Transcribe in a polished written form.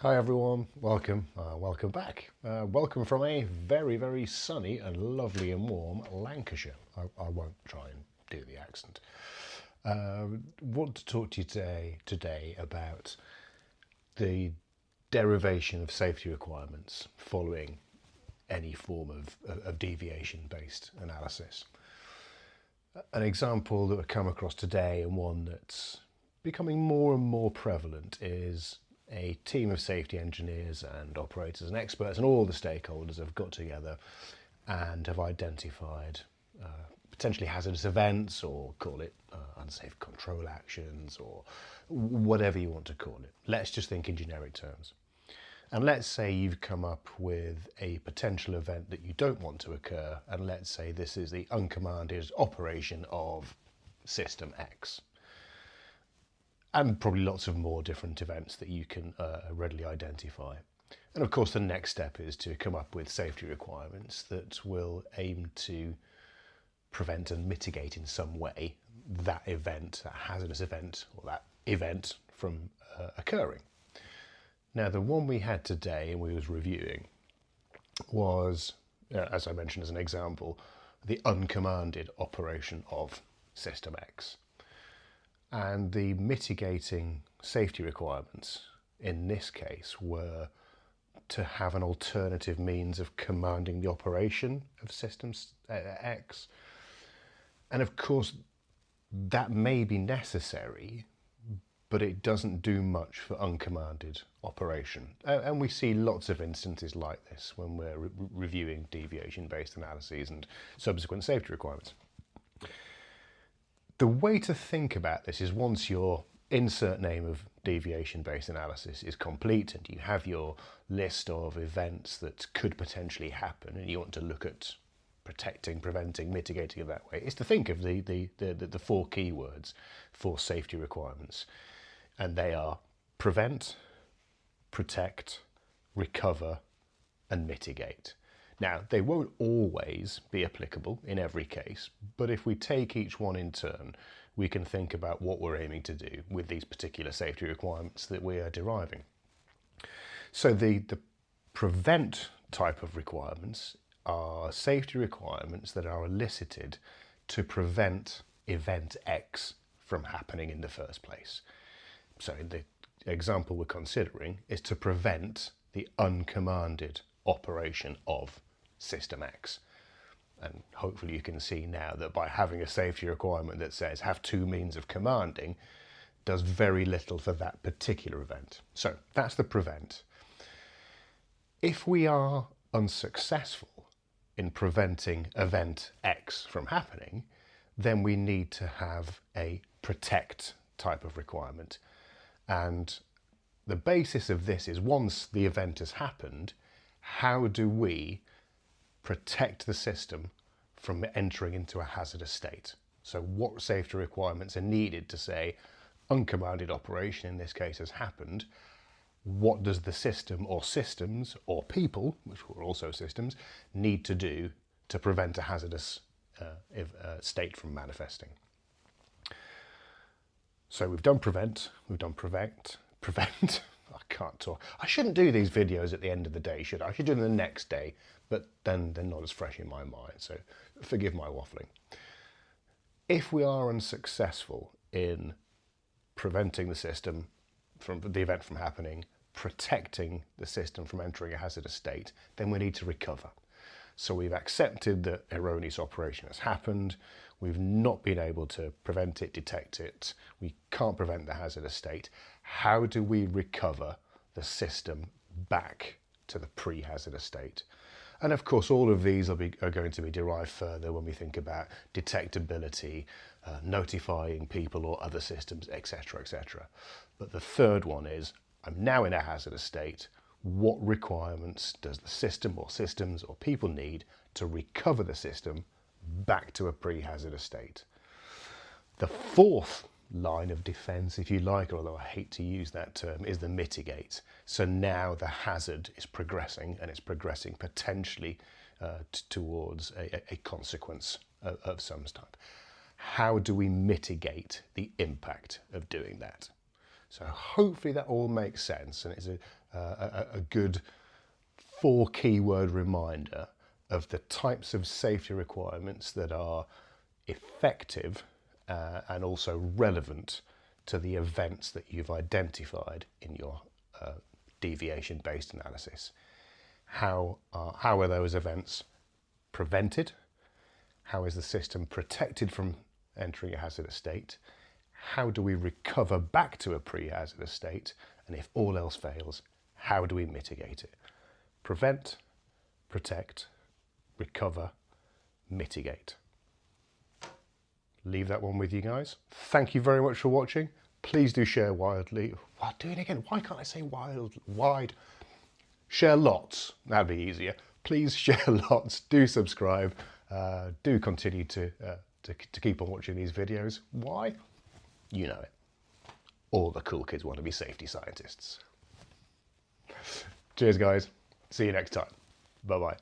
Hi everyone, welcome back. Welcome from a very sunny and lovely and warm Lancashire. I won't try and do the accent. Want to talk to you today about the derivation of safety requirements following any form of deviation-based analysis. An example that we've come across today, and one that's becoming more and more prevalent, is a team of safety engineers and operators and experts and all the stakeholders have got together and have identified potentially hazardous events, or call it unsafe control actions, or whatever you want to call it. Let's just think in generic terms. And let's say you've come up with a potential event that you don't want to occur, and let's say this is the uncommanded operation of System X. And probably lots of more different events that you can readily identify. And of course the next step is to come up with safety requirements that will aim to prevent and mitigate in some way that event, that hazardous event, or that event from occurring. Now, the one we had today and we was reviewing was, as I mentioned as an example, the uncommanded operation of System X. And the mitigating safety requirements in this case were to have an alternative means of commanding the operation of System X. And of course, that may be necessary, but it doesn't do much for uncommanded operation. And we see lots of instances like this when we're reviewing deviation-based analyses and subsequent safety requirements. The way to think about this is, once your insert name of deviation-based analysis is complete and you have your list of events that could potentially happen and you want to look at protecting, preventing, mitigating it that way, is to think of the four keywords for safety requirements. And they are prevent, protect, recover, and mitigate. Now, they won't always be applicable in every case, but if we take each one in turn, we can think about what we're aiming to do with these particular safety requirements that we are deriving. So the prevent type of requirements are safety requirements that are elicited to prevent event X from happening in the first place. So the example we're considering is to prevent the uncommanded operation of System X. And hopefully you can see now that by having a safety requirement that says have two means of commanding does very little for that particular event. So that's the prevent. If we are unsuccessful in preventing event X from happening, then we need to have a protect type of requirement. And the basis of this is, once the event has happened, how do we protect the system from entering into a hazardous state? So what safety requirements are needed to say uncommanded operation in this case has happened? What does the system or systems or people, which were also systems, need to do to prevent a hazardous state from manifesting? So we've done prevent, we've done prevent. I can't talk. I shouldn't do these videos at the end of the day, should I? I should do them the next day, but then they're not as fresh in my mind, so forgive my waffling. If we are unsuccessful in preventing the system from the event from happening, protecting the system from entering a hazardous state, then we need to recover. So we've accepted that erroneous operation has happened. We've not been able to prevent it, detect it. We can't prevent the hazardous state. How do we recover the system back to the pre-hazardous state? And of course, all of these are going to be derived further when we think about detectability, notifying people or other systems, etc., etc. But the third one is, I'm now in a hazardous state. What requirements does the system or systems or people need to recover the system back to a pre-hazardous state? The fourth line of defense, if you like, although I hate to use that term, is the mitigate. So now the hazard is progressing, and it's progressing potentially towards a consequence of some type. How do we mitigate the impact of doing that? So hopefully that all makes sense, and it's a good 4 keyword reminder of the types of safety requirements that are effective and also relevant to the events that you've identified in your deviation-based analysis. How are those events prevented? How is the system protected from entering a hazardous state? How do we recover back to a pre-hazardous state? And if all else fails, how do we mitigate it? Prevent, protect, recover, mitigate. Leave that one with you guys. Thank you very much for watching. Please do share widely. What, do it again. Why can't I say wide? Share lots. That'd be easier. Please share lots. Do subscribe. Do continue to keep on watching these videos. Why? You know it. All the cool kids want to be safety scientists. Cheers, guys. See you next time. Bye-bye.